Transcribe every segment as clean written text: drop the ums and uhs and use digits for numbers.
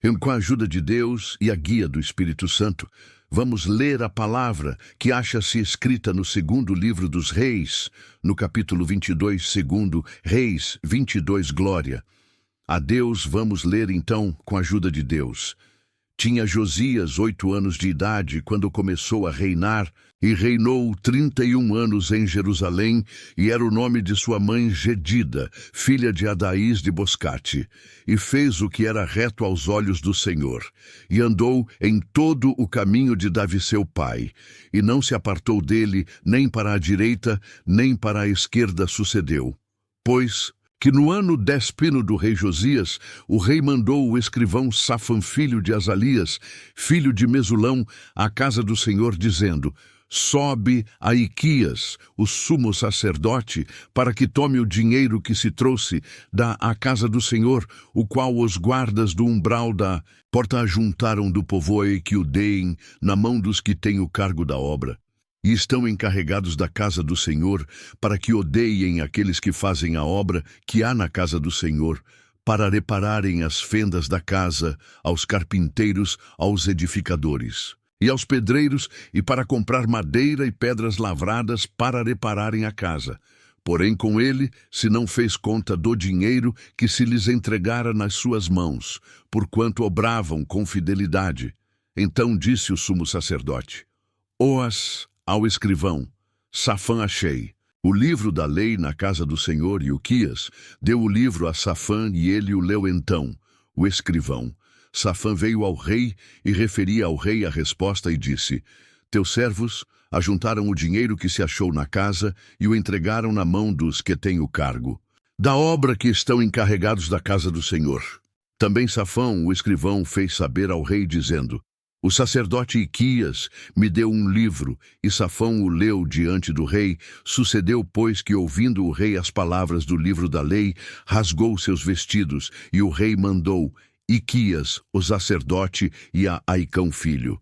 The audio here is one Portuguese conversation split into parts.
Com a ajuda de Deus e a guia do Espírito Santo, vamos ler a palavra que acha-se escrita no segundo livro dos Reis, no capítulo 22, segundo Reis 22, Glória. A Deus vamos ler então com a ajuda de Deus. Tinha Josias 8 anos de idade quando começou a reinar, e reinou 31 anos em Jerusalém, e era o nome de sua mãe Gedida, filha de Adaís de Boscate. E fez o que era reto aos olhos do Senhor, e andou em todo o caminho de Davi seu pai, e não se apartou dele, nem para a direita, nem para a esquerda sucedeu. Pois que no ano 10º do rei Josias, o rei mandou o escrivão Safã, filho de Azalias, filho de Mesulão, à casa do Senhor, dizendo: sobe a Iquias, o sumo sacerdote, para que tome o dinheiro que se trouxe à casa do Senhor, o qual os guardas do umbral da porta ajuntaram do povoio, e que o deem na mão dos que têm o cargo da obra. E estão encarregados da casa do Senhor, para que odeiem aqueles que fazem a obra que há na casa do Senhor, para repararem as fendas da casa, aos carpinteiros, aos edificadores, e aos pedreiros, e para comprar madeira e pedras lavradas para repararem a casa. Porém, com ele se não fez conta do dinheiro que se lhes entregara nas suas mãos, porquanto obravam com fidelidade. Então disse o sumo sacerdote: Oas ao escrivão, Safã achei o livro da lei na casa do Senhor, e Uquias deu o livro a Safã, e ele o leu então, o escrivão. Safã veio ao rei e referia ao rei a resposta e disse: teus servos ajuntaram o dinheiro que se achou na casa e o entregaram na mão dos que têm o cargo da obra, que estão encarregados da casa do Senhor. Também Safã, o escrivão, fez saber ao rei, dizendo: o sacerdote Iquias me deu um livro, e Safã o leu diante do rei. Sucedeu, pois, que, ouvindo o rei as palavras do livro da lei, rasgou seus vestidos, e o rei mandou Iquias, o sacerdote, e a Aicão filho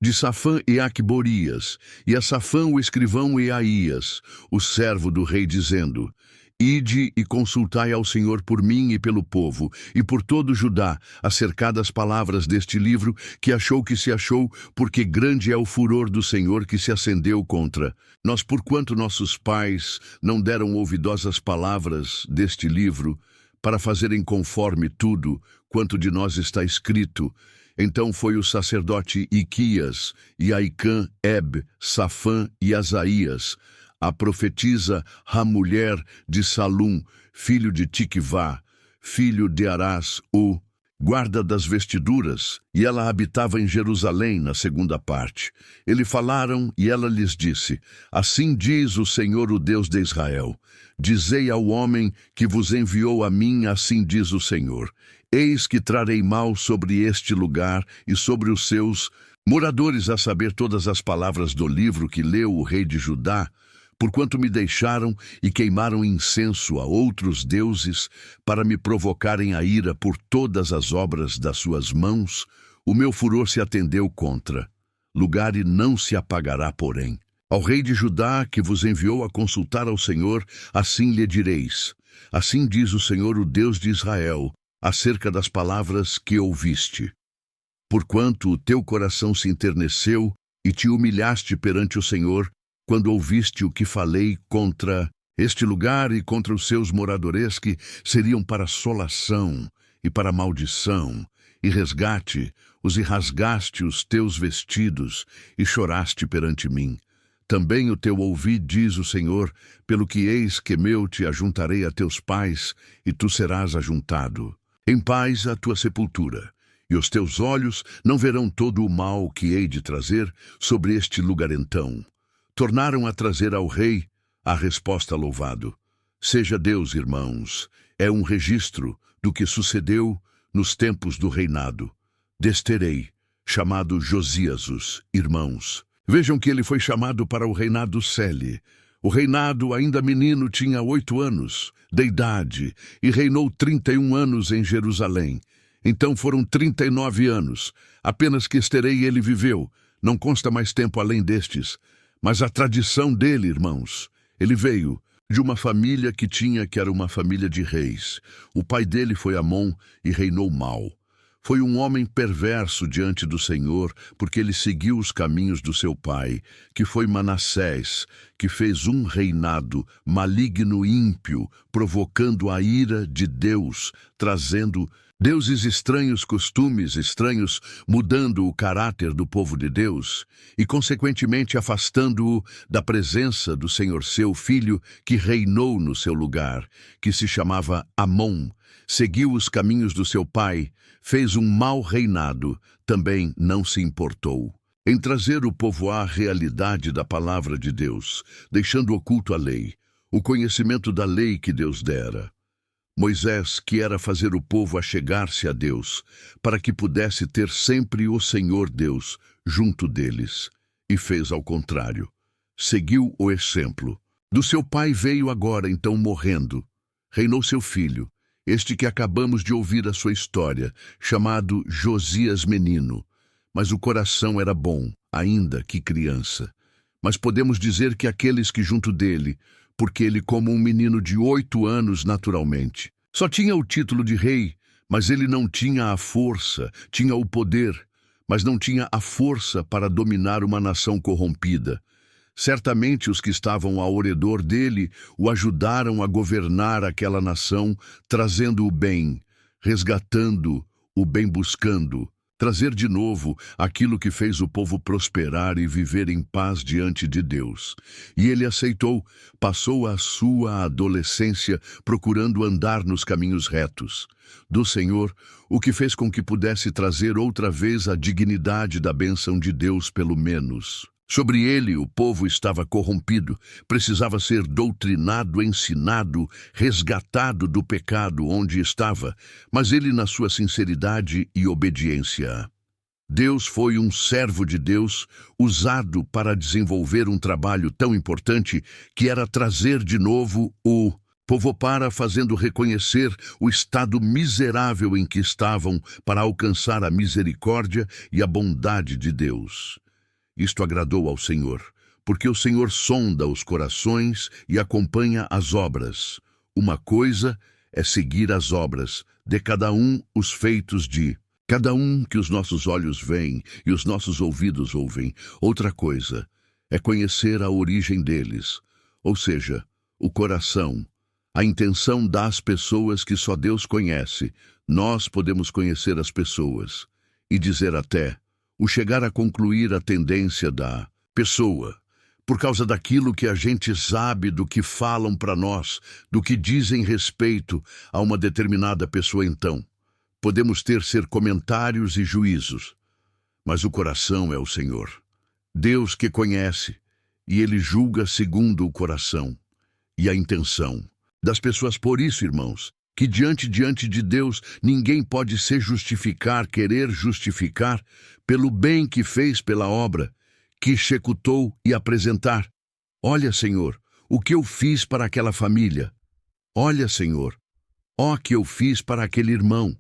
de Safã, e Aquiborias, e a Safã o escrivão, e Aías, o servo do rei, dizendo: ide e consultai ao Senhor por mim e pelo povo, e por todo Judá, acerca das palavras deste livro, que achou que se achou, porque grande é o furor do Senhor que se acendeu contra nós, porquanto nossos pais não deram ouvidosas palavras deste livro, para fazerem conforme tudo quanto de nós está escrito. Então foi o sacerdote Iquias, e Aicã, Safã e Asaías, a profetisa, a mulher de Salum, filho de Tiquivá, filho de Arás, o guarda das vestiduras, e ela habitava em Jerusalém, na segunda parte. Eles falaram, e ela lhes disse: assim diz o Senhor, o Deus de Israel: dizei ao homem que vos enviou a mim, assim diz o Senhor: eis que trarei mal sobre este lugar e sobre os seus moradores, a saber, todas as palavras do livro que leu o rei de Judá, porquanto me deixaram e queimaram incenso a outros deuses, para me provocarem a ira por todas as obras das suas mãos. O meu furor se atendeu contra lugar, e não se apagará, porém. Ao rei de Judá, que vos enviou a consultar ao Senhor, assim lhe direis: assim diz o Senhor, o Deus de Israel, acerca das palavras que ouviste. Porquanto o teu coração se enterneceu e te humilhaste perante o Senhor, quando ouviste o que falei contra este lugar e contra os seus moradores, que seriam para assolação e para maldição, e resgate, e rasgaste os teus vestidos, e choraste perante mim. Também o teu ouvido, diz o Senhor, pelo que eis que eu te ajuntarei a teus pais, e tu serás ajuntado em paz à tua sepultura. E os teus olhos não verão todo o mal que hei de trazer sobre este lugar. Então tornaram a trazer ao rei a resposta: louvado seja Deus, irmãos. É um registro do que sucedeu nos tempos do reinado deste rei, chamado Josias, irmãos. Vejam que ele foi chamado para o reinado Cele. O reinado, ainda menino, tinha 8 anos de idade, e reinou 31 anos em Jerusalém. Então foram 39 anos, apenas que este rei ele viveu. Não consta mais tempo além destes. Mas a tradição dele, irmãos, ele veio de uma família que era uma família de reis. O pai dele foi Amon e reinou mal. Foi um homem perverso diante do Senhor, porque ele seguiu os caminhos do seu pai, que foi Manassés, que fez um reinado maligno e ímpio, provocando a ira de Deus, trazendo deuses estranhos, costumes estranhos, mudando o caráter do povo de Deus e, consequentemente, afastando-o da presença do Senhor seu filho, que reinou no seu lugar, que se chamava Amon. Seguiu os caminhos do seu pai, fez um mau reinado, também não se importou em trazer o povo à realidade da palavra de Deus, deixando oculto a lei, o conhecimento da lei que Deus dera. Moisés, que era fazer o povo achegar-se a Deus, para que pudesse ter sempre o Senhor Deus junto deles, e fez ao contrário. Seguiu o exemplo. Do seu pai veio agora, então, morrendo. Reinou seu filho, este que acabamos de ouvir a sua história, chamado Josias menino. Mas o coração era bom, ainda que criança. Mas podemos dizer que aqueles que junto dele, porque ele como um menino de 8 anos naturalmente, só tinha o título de rei, mas ele não tinha a força, tinha o poder, mas não tinha a força para dominar uma nação corrompida. Certamente os que estavam ao redor dele o ajudaram a governar aquela nação, trazendo o bem, resgatando o bem, buscando trazer de novo aquilo que fez o povo prosperar e viver em paz diante de Deus. E ele aceitou, passou a sua adolescência procurando andar nos caminhos retos do Senhor, o que fez com que pudesse trazer outra vez a dignidade da bênção de Deus, pelo menos. Sobre ele, o povo estava corrompido, precisava ser doutrinado, ensinado, resgatado do pecado onde estava, mas ele na sua sinceridade e obediência. Deus foi um servo de Deus, usado para desenvolver um trabalho tão importante que era trazer de novo o povo para, fazendo reconhecer o estado miserável em que estavam, para alcançar a misericórdia e a bondade de Deus. Isto agradou ao Senhor, porque o Senhor sonda os corações e acompanha as obras. Uma coisa é seguir as obras de cada um, os feitos de cada um que os nossos olhos veem e os nossos ouvidos ouvem. Outra coisa é conhecer a origem deles, ou seja, o coração, a intenção das pessoas que só Deus conhece. Nós podemos conhecer as pessoas e dizer até o chegar a concluir a tendência da pessoa, por causa daquilo que a gente sabe, do que falam para nós, do que dizem respeito a uma determinada pessoa. Então, podemos ser comentários e juízos, mas o coração é o Senhor, Deus que conhece, e Ele julga segundo o coração e a intenção das pessoas. Por isso, irmãos, que diante de Deus ninguém pode se justificar, querer justificar pelo bem que fez, pela obra que executou e apresentar. Olha, Senhor, o que eu fiz para aquela família. Olha, Senhor, ó que eu fiz para aquele irmão.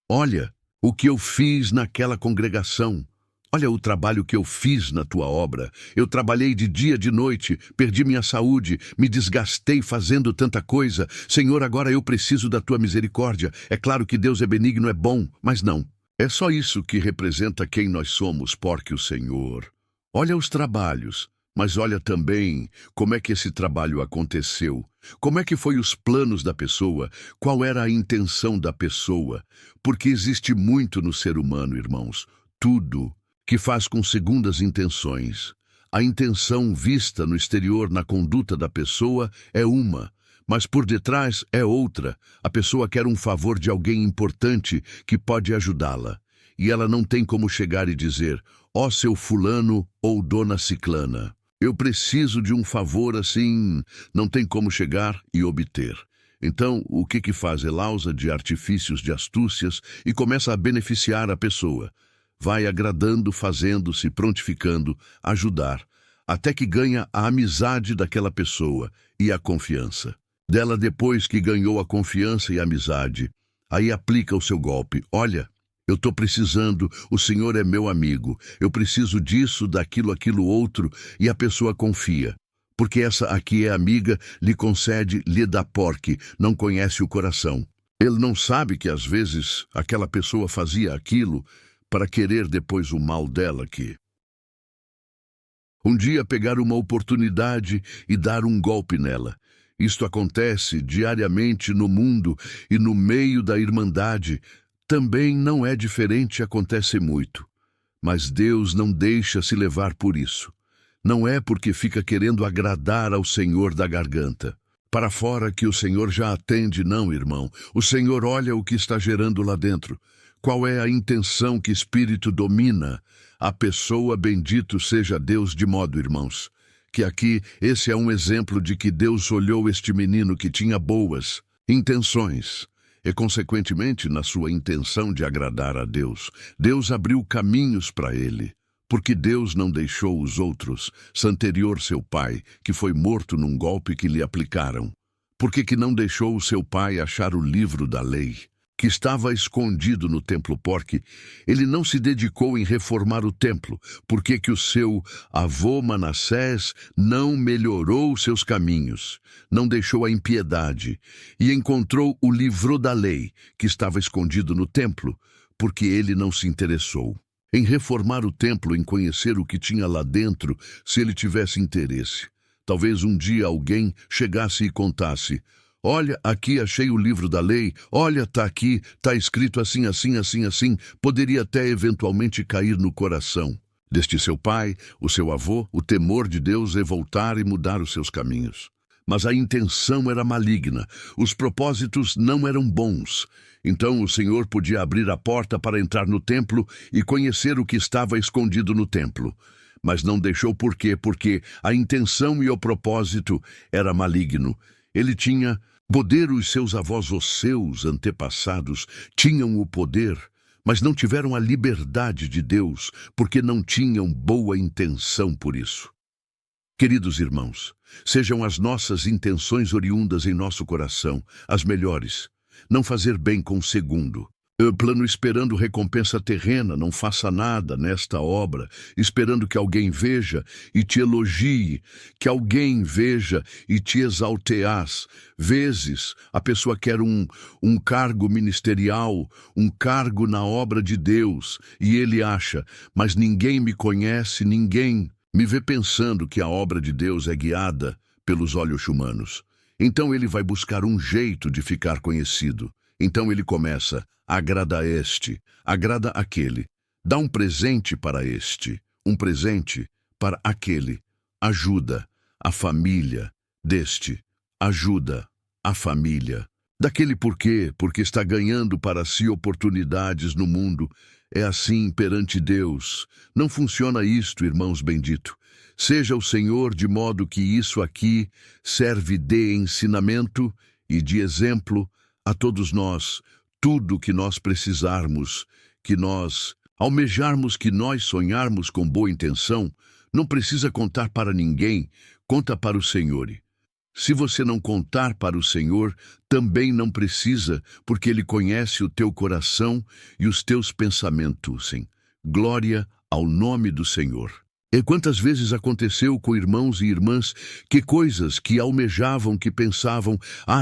Olha o que eu fiz naquela congregação. Olha o trabalho que eu fiz na tua obra. Eu trabalhei de dia e de noite, perdi minha saúde, me desgastei fazendo tanta coisa. Senhor, agora eu preciso da tua misericórdia. É claro que Deus é benigno, é bom, mas não. É só isso que representa quem nós somos, porque o Senhor olha os trabalhos, mas olha também como é que esse trabalho aconteceu, como é que foi os planos da pessoa, qual era a intenção da pessoa, porque existe muito no ser humano, irmãos, tudo que faz com segundas intenções. A intenção vista no exterior, na conduta da pessoa, é uma, mas por detrás é outra. A pessoa quer um favor de alguém importante que pode ajudá-la, e ela não tem como chegar e dizer: ó seu fulano ou dona ciclana, eu preciso de um favor assim. Não tem como chegar e obter. Então, o que faz? Ela usa de artifícios, de astúcias, e começa a beneficiar a pessoa. Vai agradando, fazendo-se, prontificando, ajudar, até que ganha a amizade daquela pessoa e a confiança dela. Depois que ganhou a confiança e a amizade, aí aplica o seu golpe. Olha, eu estou precisando, o Senhor é meu amigo, eu preciso disso, daquilo, aquilo outro, e a pessoa confia, porque essa aqui é amiga, lhe concede, lhe dá, porque não conhece o coração. Ele não sabe que às vezes aquela pessoa fazia aquilo para querer depois o mal dela aqui. Um dia pegar uma oportunidade e dar um golpe nela. Isto acontece diariamente no mundo e no meio da irmandade. Também não é diferente, acontece muito. Mas Deus não deixa se levar por isso. Não é porque fica querendo agradar ao Senhor da garganta. Para fora que o Senhor já atende, não, irmão. O Senhor olha o que está gerando lá dentro. Qual é a intenção que Espírito domina? A pessoa, bendito seja Deus, de modo, irmãos, que aqui esse é um exemplo de que Deus olhou este menino que tinha boas intenções. E, consequentemente, na sua intenção de agradar a Deus, Deus abriu caminhos para ele. Porque Deus não deixou os outros, anterior seu pai, que foi morto num golpe que lhe aplicaram? Por que não deixou o seu pai achar o livro da lei, que estava escondido no templo? Porque ele não se dedicou em reformar o templo. Por que o seu avô Manassés não melhorou seus caminhos, não deixou a impiedade e encontrou o livro da lei, que estava escondido no templo? Porque ele não se interessou em reformar o templo, em conhecer o que tinha lá dentro, se ele tivesse interesse. Talvez um dia alguém chegasse e contasse: olha, aqui achei o livro da lei, olha, tá aqui, tá escrito assim, assim, assim, assim. Poderia até eventualmente cair no coração deste seu pai, o seu avô, o temor de Deus e voltar e mudar os seus caminhos. Mas a intenção era maligna, os propósitos não eram bons. Então o Senhor podia abrir a porta para entrar no templo e conhecer o que estava escondido no templo. Mas não deixou. Por quê? Porque a intenção e o propósito era maligno. Ele tinha poder, os seus avós, os seus antepassados, tinham o poder, mas não tiveram a liberdade de Deus, porque não tinham boa intenção por isso. Queridos irmãos, sejam as nossas intenções oriundas em nosso coração as melhores. Não fazer bem com o segundo. Plano esperando recompensa terrena, não faça nada nesta obra, esperando que alguém veja e te elogie, que alguém veja e te exalteas. Vezes, a pessoa quer um cargo ministerial, um cargo na obra de Deus, e ele acha: mas ninguém me conhece, ninguém me vê, pensando que a obra de Deus é guiada pelos olhos humanos. Então ele vai buscar um jeito de ficar conhecido. Então ele começa: agrada este, agrada aquele, dá um presente para este, um presente para aquele, ajuda a família deste, ajuda a família daquele. Por quê? Porque está ganhando para si oportunidades no mundo. É assim perante Deus. Não funciona isto, irmãos bendito. Seja o Senhor, de modo que isso aqui serve de ensinamento e de exemplo a todos nós. Tudo que nós precisarmos, que nós almejarmos, que nós sonharmos com boa intenção, não precisa contar para ninguém, conta para o Senhor. Se você não contar para o Senhor, também não precisa, porque Ele conhece o teu coração e os teus pensamentos. Sim. Glória ao nome do Senhor. E quantas vezes aconteceu com irmãos e irmãs que coisas que almejavam, que pensavam: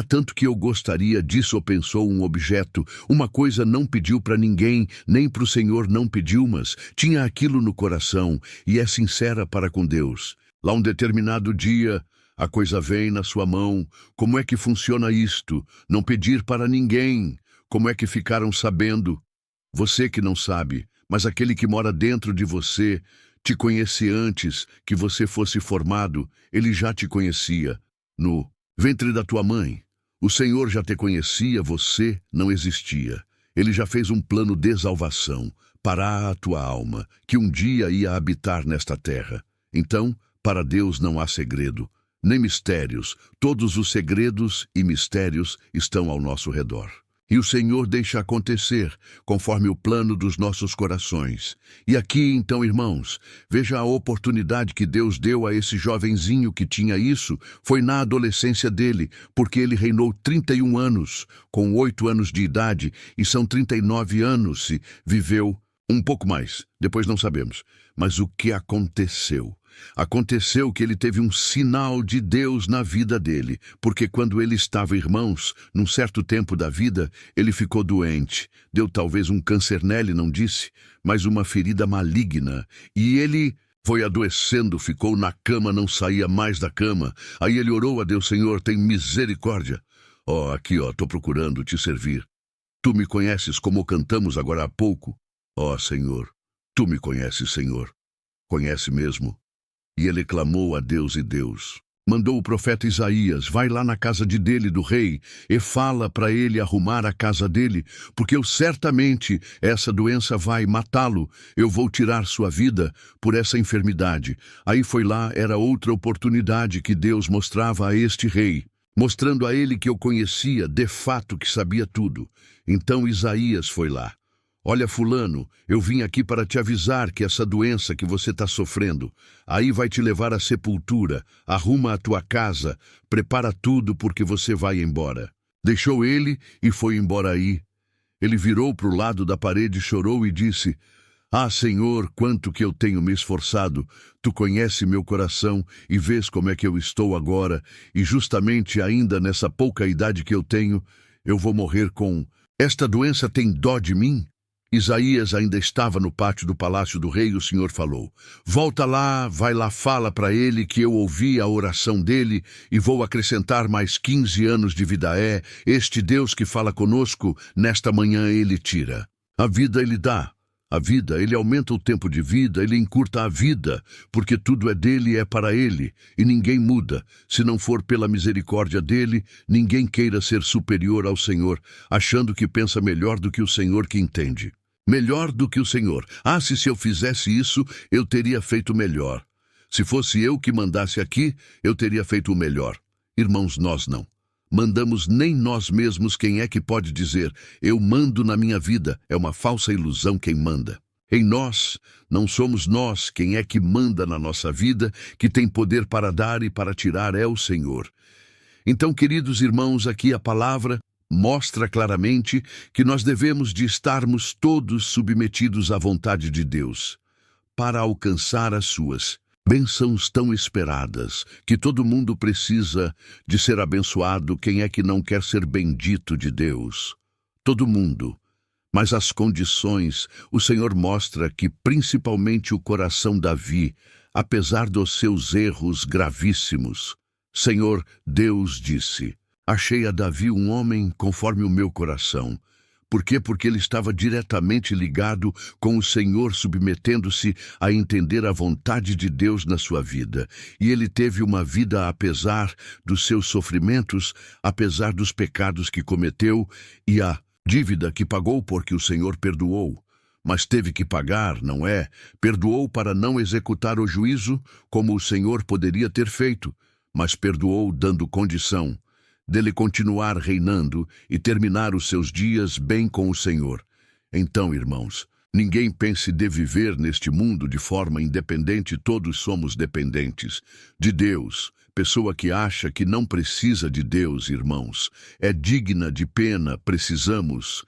tanto que eu gostaria disso, ou pensou um objeto, uma coisa, não pediu para ninguém, nem para o Senhor não pediu, mas tinha aquilo no coração e é sincera para com Deus. Lá um determinado dia, a coisa vem na sua mão. Como é que funciona isto? Não pedir para ninguém. Como é que ficaram sabendo? Você que não sabe, mas aquele que mora dentro de você te conhece antes que você fosse formado. Ele já te conhecia no ventre da tua mãe. O Senhor já te conhecia, você não existia. Ele já fez um plano de salvação para a tua alma, que um dia ia habitar nesta terra. Então, para Deus não há segredo, nem mistérios. Todos os segredos e mistérios estão ao nosso redor. E o Senhor deixa acontecer conforme o plano dos nossos corações. E aqui, então, irmãos, veja a oportunidade que Deus deu a esse jovenzinho que tinha isso. Foi na adolescência dele, porque ele reinou 31 anos, com 8 anos de idade, e são 39 anos se viveu Um pouco mais, depois não sabemos. Mas o que aconteceu? Aconteceu que ele teve um sinal de Deus na vida dele, porque quando ele estava, irmãos, num certo tempo da vida, ele ficou doente. Deu talvez um câncer nele, não disse, mas uma ferida maligna. E ele foi adoecendo, ficou na cama, não saía mais da cama. Aí ele orou a Deus: Senhor, tem misericórdia. Aqui, tô procurando te servir. Tu me conheces, como cantamos agora há pouco. Senhor, tu me conheces, Senhor. Conhece mesmo. E ele clamou a Deus, e Deus mandou o profeta Isaías: vai lá na casa dele, do rei, e fala para ele arrumar a casa dele, porque certamente essa doença vai matá-lo. Eu vou tirar sua vida por essa enfermidade. Aí foi lá, era outra oportunidade que Deus mostrava a este rei, mostrando a ele que eu conhecia, de fato que sabia tudo. Então Isaías foi lá. Olha, fulano, eu vim aqui para te avisar que essa doença que você está sofrendo, aí vai te levar à sepultura. Arruma a tua casa, prepara tudo porque você vai embora. Deixou ele e foi embora aí. Ele virou para o lado da parede, chorou e disse: Senhor, quanto que eu tenho me esforçado. Tu conhece meu coração e vês como é que eu estou agora, e justamente ainda nessa pouca idade que eu tenho, eu vou morrer com... Esta doença tem dó de mim? Isaías ainda estava no pátio do palácio do rei e o Senhor falou: volta lá, vai lá, fala para ele que eu ouvi a oração dele e vou acrescentar mais 15 anos de vida. Este Deus que fala conosco, nesta manhã ele tira. A vida ele dá. A vida, ele aumenta o tempo de vida, ele encurta a vida, porque tudo é dele e é para ele, e ninguém muda. Se não for pela misericórdia dele, ninguém queira ser superior ao Senhor, achando que pensa melhor do que o Senhor que entende. Melhor do que o Senhor. Se eu fizesse isso, eu teria feito melhor. Se fosse eu que mandasse aqui, eu teria feito o melhor. Irmãos, nós não mandamos nem nós mesmos. Quem é que pode dizer: eu mando na minha vida? É uma falsa ilusão quem manda. Em nós, não somos nós. Quem é que manda na nossa vida, que tem poder para dar e para tirar, é o Senhor. Então, queridos irmãos, aqui a palavra mostra claramente que nós devemos de estarmos todos submetidos à vontade de Deus, para alcançar as suas bênçãos tão esperadas, que todo mundo precisa de ser abençoado. Quem é que não quer ser bendito de Deus? Todo mundo. Mas as condições, o Senhor mostra que principalmente o coração Davi, apesar dos seus erros gravíssimos, Senhor, Deus disse: achei a Davi um homem conforme o meu coração. Por quê? Porque ele estava diretamente ligado com o Senhor, submetendo-se a entender a vontade de Deus na sua vida. E ele teve uma vida apesar dos seus sofrimentos, apesar dos pecados que cometeu e a dívida que pagou, porque o Senhor perdoou. Mas teve que pagar, não é? Perdoou para não executar o juízo, como o Senhor poderia ter feito, mas perdoou dando condição dele continuar reinando e terminar os seus dias bem com o Senhor. Então, irmãos, ninguém pense de viver neste mundo de forma independente. Todos somos dependentes de Deus. Pessoa que acha que não precisa de Deus, irmãos, é digna de pena. Precisamos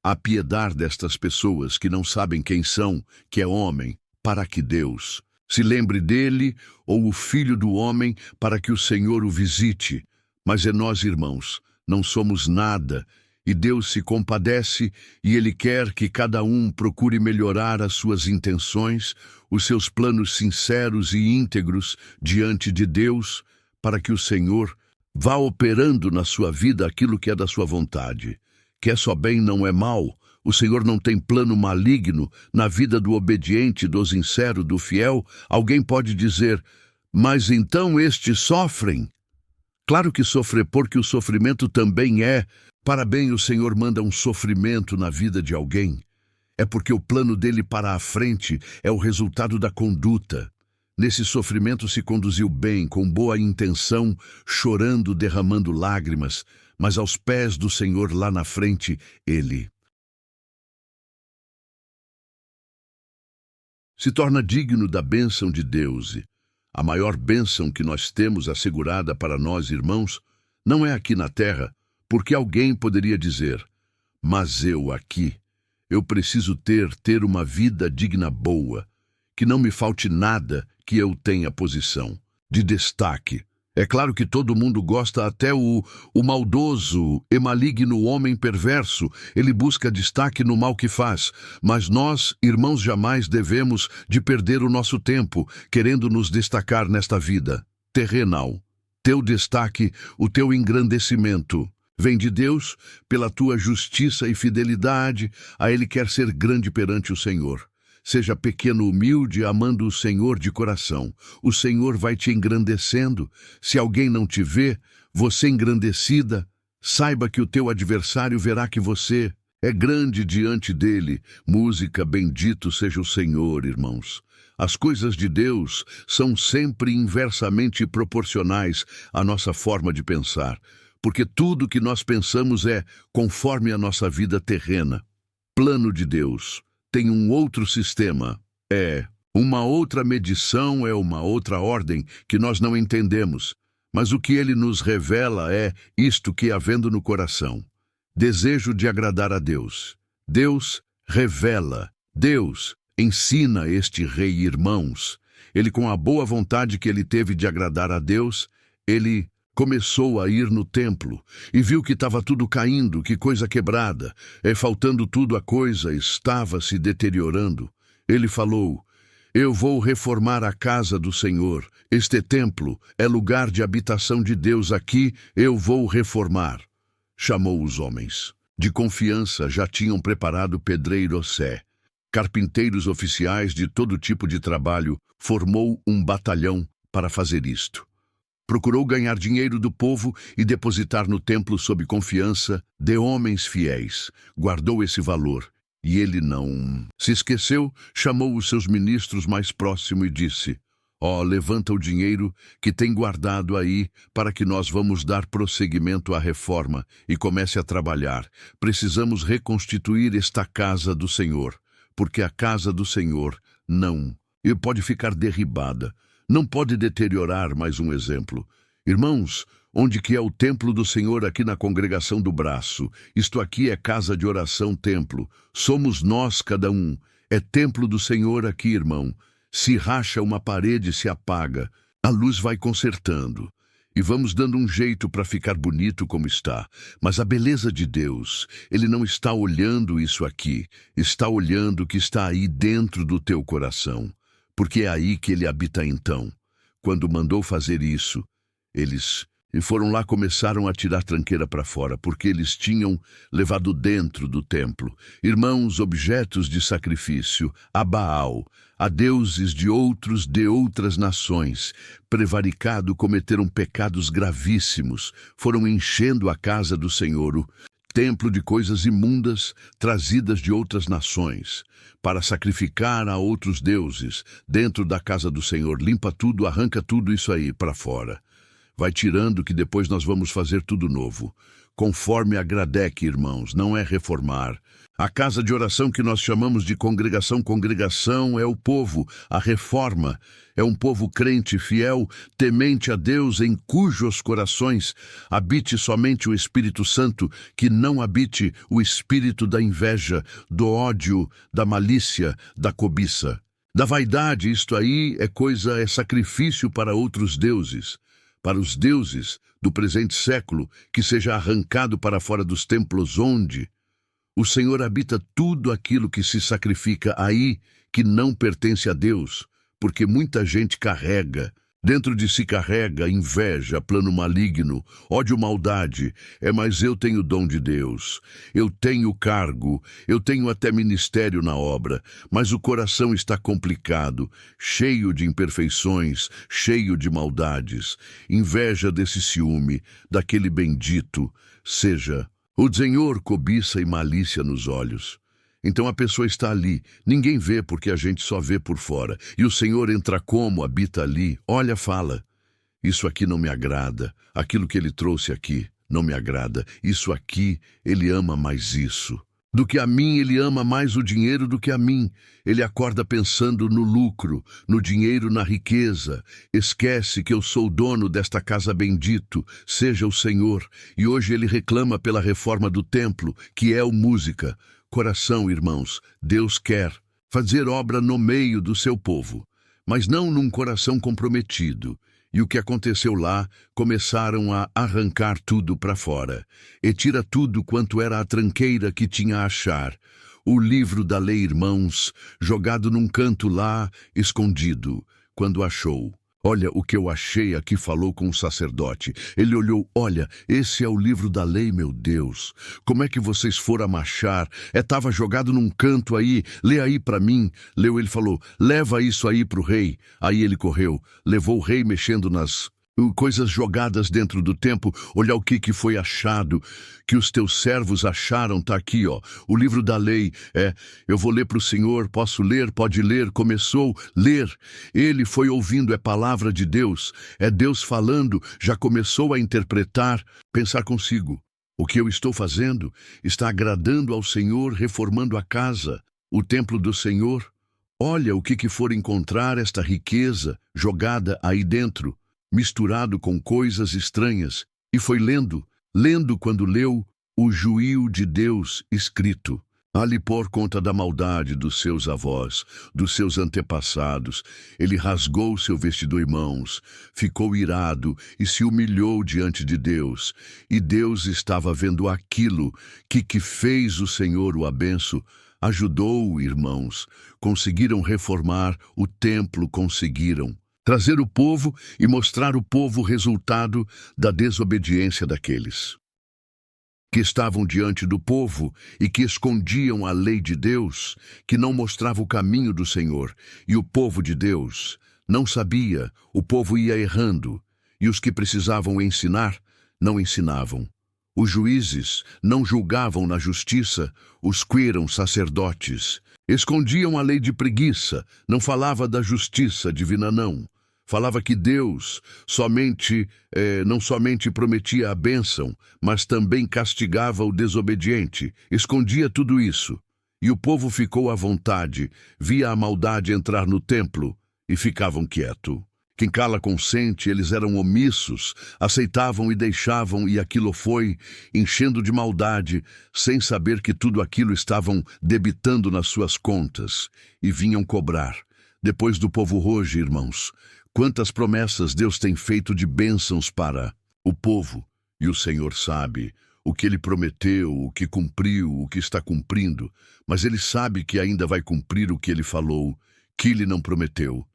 apiedar destas pessoas que não sabem quem são, que é homem, para que Deus se lembre dele, ou o Filho do Homem, para que o Senhor o visite. Mas é nós, irmãos, não somos nada, e Deus se compadece, e Ele quer que cada um procure melhorar as suas intenções, os seus planos sinceros e íntegros diante de Deus, para que o Senhor vá operando na sua vida aquilo que é da sua vontade. Que é só bem, não é mal. O Senhor não tem plano maligno na vida do obediente, do sincero, do fiel. Alguém pode dizer: mas então estes sofrem. Claro que sofrer, porque o sofrimento também é para bem. O Senhor manda um sofrimento na vida de alguém. É porque o plano dele para a frente é o resultado da conduta. Nesse sofrimento se conduziu bem, com boa intenção, chorando, derramando lágrimas, mas aos pés do Senhor lá na frente, ele se torna digno da bênção de Deus. A maior bênção que nós temos assegurada para nós, irmãos, não é aqui na terra, porque alguém poderia dizer: mas eu aqui, Eu preciso ter uma vida digna boa, que não me falte nada, que eu tenha posição de destaque. É claro que todo mundo gosta, até o maldoso e maligno homem perverso. Ele busca destaque no mal que faz. Mas nós, irmãos, jamais devemos de perder o nosso tempo querendo nos destacar nesta vida terrenal. Teu destaque, o teu engrandecimento, vem de Deus pela tua justiça e fidelidade. A Ele quer ser grande perante o Senhor. Seja pequeno, humilde, amando o Senhor de coração. O Senhor vai te engrandecendo. Se alguém não te vê, você engrandecida, saiba que o teu adversário verá que você é grande diante dele. Música, bendito seja o Senhor, irmãos. As coisas de Deus são sempre inversamente proporcionais à nossa forma de pensar, porque tudo que nós pensamos é conforme a nossa vida terrena. Plano de Deus tem um outro sistema, é uma outra medição, é uma outra ordem que nós não entendemos. Mas o que ele nos revela é isto que havendo no coração: desejo de agradar a Deus. Deus revela, Deus ensina este rei, irmãos. Ele, com a boa vontade que ele teve de agradar a Deus, ele começou a ir no templo e viu que estava tudo caindo, que coisa quebrada, faltando tudo, a coisa estava se deteriorando. Ele falou: eu vou reformar a casa do Senhor. Este templo é lugar de habitação de Deus, aqui eu vou reformar. Chamou os homens de confiança, já tinham preparado pedreiros, carpinteiros, oficiais de todo tipo de trabalho, formou um batalhão para fazer isto. Procurou ganhar dinheiro do povo e depositar no templo sob confiança de homens fiéis. Guardou esse valor e ele não se esqueceu. Chamou os seus ministros mais próximos e disse: levanta o dinheiro que tem guardado aí para que nós vamos dar prosseguimento à reforma e comece a trabalhar. Precisamos reconstituir esta casa do Senhor, porque a casa do Senhor não pode ficar derribada. Não pode deteriorar. Mais um exemplo. Irmãos, onde que é o templo do Senhor? Aqui na congregação do Braço. Isto aqui é casa de oração, templo. Somos nós, cada um. É templo do Senhor aqui, irmão. Se racha uma parede, se apaga. A luz vai consertando. E vamos dando um jeito para ficar bonito como está. Mas a beleza de Deus, Ele não está olhando isso aqui. Está olhando o que está aí dentro do teu coração. Porque é aí que ele habita então. Quando mandou fazer isso, eles foram lá, começaram a tirar tranqueira para fora, porque eles tinham levado dentro do templo, irmãos, objetos de sacrifício, a Baal, a deuses de outras nações. Prevaricado, cometeram pecados gravíssimos, foram enchendo a casa do Senhor, o templo, de coisas imundas trazidas de outras nações, para sacrificar a outros deuses dentro da casa do Senhor. Limpa tudo, arranca tudo isso aí para fora. Vai tirando, que depois nós vamos fazer tudo novo. Conforme a Gradeque, irmãos, não é reformar. A casa de oração que nós chamamos de congregação é o povo. A reforma é um povo crente, fiel, temente a Deus, em cujos corações habite somente o Espírito Santo, que não habite o espírito da inveja, do ódio, da malícia, da cobiça, da vaidade. Isto aí é sacrifício para outros deuses. Para os deuses do presente século, que seja arrancado para fora dos templos onde o Senhor habita. Tudo aquilo que se sacrifica aí, que não pertence a Deus, porque muita gente dentro de si carrega inveja, plano maligno, ódio, maldade. Mas eu tenho o dom de Deus, eu tenho cargo, eu tenho até ministério na obra, mas o coração está complicado, cheio de imperfeições, cheio de maldades, inveja desse ciúme, daquele bendito, seja o Senhor, cobiça e malícia nos olhos. Então a pessoa está ali, ninguém vê, porque a gente só vê por fora. E o Senhor entra como? Habita ali. Olha, fala: isso aqui não me agrada, aquilo que ele trouxe aqui não me agrada, isso aqui, ele ama mais isso do que a mim, ele ama mais o dinheiro do que a mim. Ele acorda pensando no lucro, no dinheiro, na riqueza. Esquece que eu sou o dono desta casa, bendito seja o Senhor. E hoje ele reclama pela reforma do templo, que é música. coração, irmãos, Deus quer fazer obra no meio do seu povo, mas não num coração comprometido. E o que aconteceu lá? Começaram a arrancar tudo para fora, e tira tudo quanto era a tranqueira que tinha a achar. O livro da lei, irmãos, jogado num canto lá, escondido. Quando achou, olha o que eu achei aqui, falou com o sacerdote. Ele olhou, olha, esse é o livro da lei, meu Deus. Como é que vocês foram achar? Estava jogado num canto aí, lê aí para mim. Leu, ele falou, leva isso aí para o rei. Aí ele correu, levou o rei mexendo nas coisas jogadas dentro do templo. Olha o que foi achado, que os teus servos acharam, tá aqui, ó, o livro da lei. Eu vou ler para o Senhor, posso ler, pode ler. Começou a ler, ele foi ouvindo, é palavra de Deus, é Deus falando, já começou a interpretar, pensar consigo, o que eu estou fazendo está agradando ao Senhor, reformando a casa, o templo do Senhor. Olha o que for encontrar esta riqueza jogada aí dentro, misturado com coisas estranhas, e foi lendo quando leu o juízo de Deus escrito, ali por conta da maldade dos seus avós, dos seus antepassados. Ele rasgou seu vestido, irmãos, ficou irado e se humilhou diante de Deus. E Deus estava vendo aquilo que fez o Senhor, o abenço, ajudou, irmãos, conseguiram reformar o templo, conseguiram trazer o povo e mostrar o povo o resultado da desobediência daqueles que estavam diante do povo e que escondiam a lei de Deus, que não mostrava o caminho do Senhor. E o povo de Deus não sabia, o povo ia errando, e os que precisavam ensinar, não ensinavam. Os juízes não julgavam na justiça, os que eram sacerdotes. Escondiam a lei de preguiça, não falava da justiça divina, não. Falava que Deus não somente prometia a bênção, mas também castigava o desobediente. Escondia tudo isso. E o povo ficou à vontade, via a maldade entrar no templo e ficavam quietos. Quem cala consente, eles eram omissos, aceitavam e deixavam, e aquilo foi enchendo de maldade, sem saber que tudo aquilo estavam debitando nas suas contas, e vinham cobrar. Depois do povo hoje, irmãos, quantas promessas Deus tem feito de bênçãos para o povo, e o Senhor sabe o que Ele prometeu, o que cumpriu, o que está cumprindo, mas Ele sabe que ainda vai cumprir o que Ele falou, que Ele não prometeu.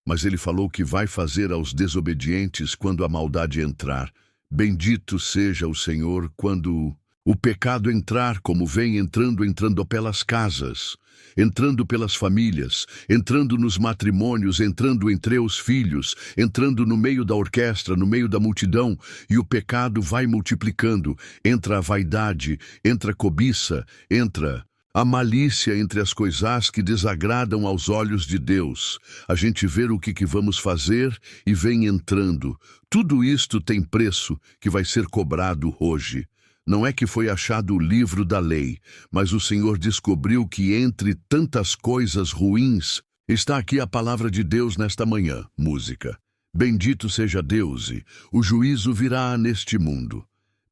Mas Ele falou que vai fazer aos desobedientes quando a maldade entrar. Bendito seja o Senhor quando o pecado entrar, como vem entrando pelas casas, entrando pelas famílias, entrando nos matrimônios, entrando entre os filhos, entrando no meio da orquestra, no meio da multidão, e o pecado vai multiplicando. Entra a vaidade, entra a cobiça, entra a malícia entre as coisas que desagradam aos olhos de Deus. A gente vê o que vamos fazer e vem entrando. Tudo isto tem preço que vai ser cobrado hoje. Não é que foi achado o livro da lei, mas o Senhor descobriu que entre tantas coisas ruins está aqui a palavra de Deus nesta manhã. Música. Bendito seja Deus, e o juízo virá neste mundo.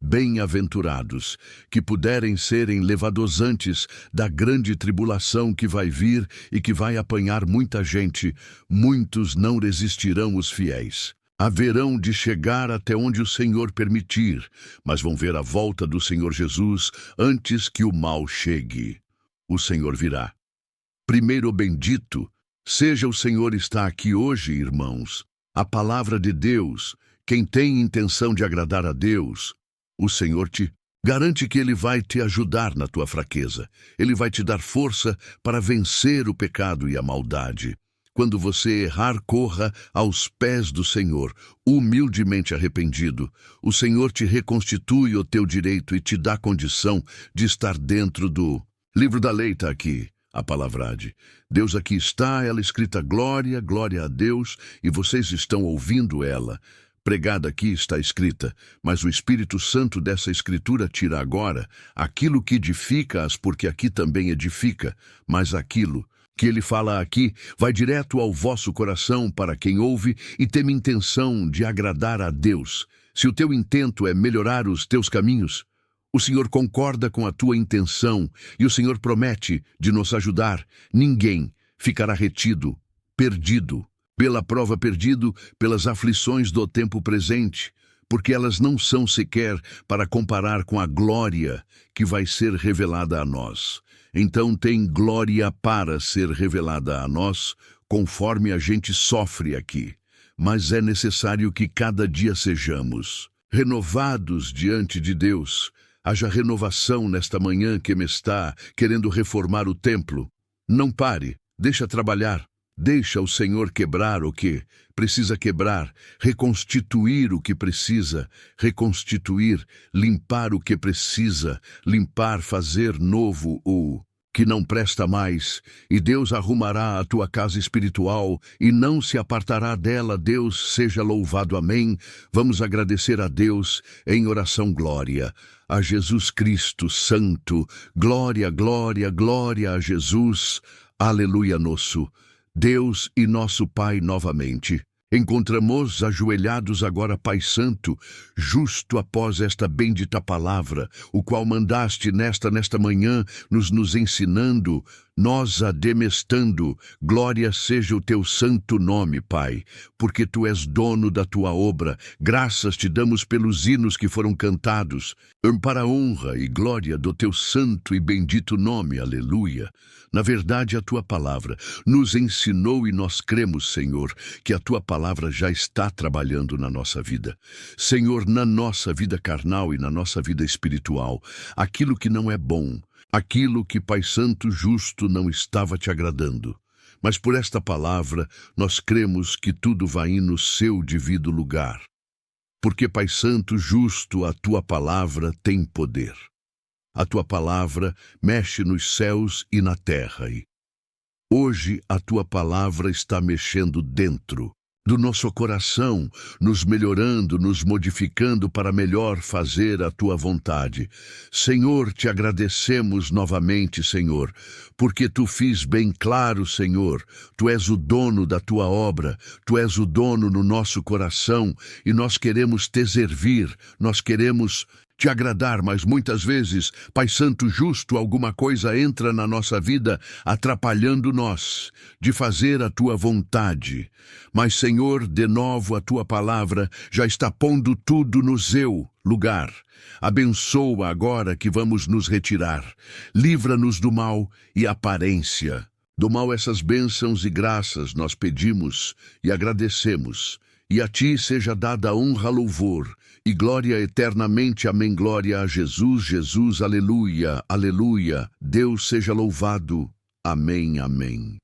Bem-aventurados, que puderem serem levados antes da grande tribulação que vai vir e que vai apanhar muita gente. Muitos não resistirão os fiéis. Haverão de chegar até onde o Senhor permitir, mas vão ver a volta do Senhor Jesus antes que o mal chegue. O Senhor virá. Primeiro, bendito seja o Senhor está aqui hoje, irmãos. A palavra de Deus, quem tem intenção de agradar a Deus, o Senhor te garante que Ele vai te ajudar na tua fraqueza. Ele vai te dar força para vencer o pecado e a maldade. Quando você errar, corra aos pés do Senhor, humildemente arrependido. O Senhor te reconstitui o teu direito e te dá condição de estar dentro do livro da lei. Está aqui a palavra. Deus aqui está, ela escrita, glória, glória a Deus, e vocês estão ouvindo ela. Pregada aqui está escrita, mas o Espírito Santo dessa escritura tira agora aquilo que edifica-as, porque aqui também edifica, mas aquilo que ele fala aqui vai direto ao vosso coração para quem ouve e tem intenção de agradar a Deus. Se o teu intento é melhorar os teus caminhos, O Senhor concorda com a tua intenção e o Senhor promete de nos ajudar. Ninguém ficará retido, perdido, pela prova perdido, pelas aflições do tempo presente, porque elas não são sequer para comparar com a glória que vai ser revelada a nós. Então tem glória para ser revelada a nós, conforme a gente sofre aqui. Mas é necessário que cada dia sejamos renovados diante de Deus. Haja renovação nesta manhã que me está querendo reformar o templo. Não pare, deixa trabalhar. Deixa o Senhor quebrar o que precisa quebrar, reconstituir o que precisa reconstituir, limpar o que precisa limpar, fazer novo o que não presta mais, e Deus arrumará a tua casa espiritual e não se apartará dela. Deus seja louvado, amém. Vamos agradecer a Deus em oração. Glória a Jesus Cristo Santo, glória, glória, glória a Jesus, aleluia. Nosso Deus e nosso Pai, novamente encontramos ajoelhados agora, Pai Santo, justo após esta bendita palavra, o qual mandaste nesta manhã, nos ensinando, nós ademestando. Glória seja o teu santo nome, Pai, porque tu és dono da tua obra. Graças te damos pelos hinos que foram cantados, para a honra e glória do teu santo e bendito nome, aleluia. Na verdade, a tua palavra nos ensinou e nós cremos, Senhor, que a tua palavra já está trabalhando na nossa vida. Senhor, na nossa vida carnal e na nossa vida espiritual, aquilo que não é bom, aquilo que, Pai Santo justo, não estava te agradando. Mas por esta palavra, nós cremos que tudo vai ir no seu devido lugar. Porque, Pai Santo justo, a tua palavra tem poder. A tua palavra mexe nos céus e na terra. E hoje a tua palavra está mexendo dentro do nosso coração, nos melhorando, nos modificando para melhor fazer a tua vontade. Senhor, te agradecemos novamente, Senhor, porque tu fiz bem claro, Senhor, tu és o dono da tua obra, tu és o dono no nosso coração e nós queremos te servir, nós queremos te agradar, mas muitas vezes, Pai Santo justo, alguma coisa entra na nossa vida atrapalhando nós de fazer a tua vontade. Mas, Senhor, de novo a tua palavra já está pondo tudo no seu lugar. Abençoa agora que vamos nos retirar. Livra-nos do mal e aparência. Do mal essas bênçãos e graças nós pedimos e agradecemos. E a ti seja dada honra, louvor e glória eternamente. Amém. Glória a Jesus, Jesus, aleluia, aleluia. Deus seja louvado. Amém, amém.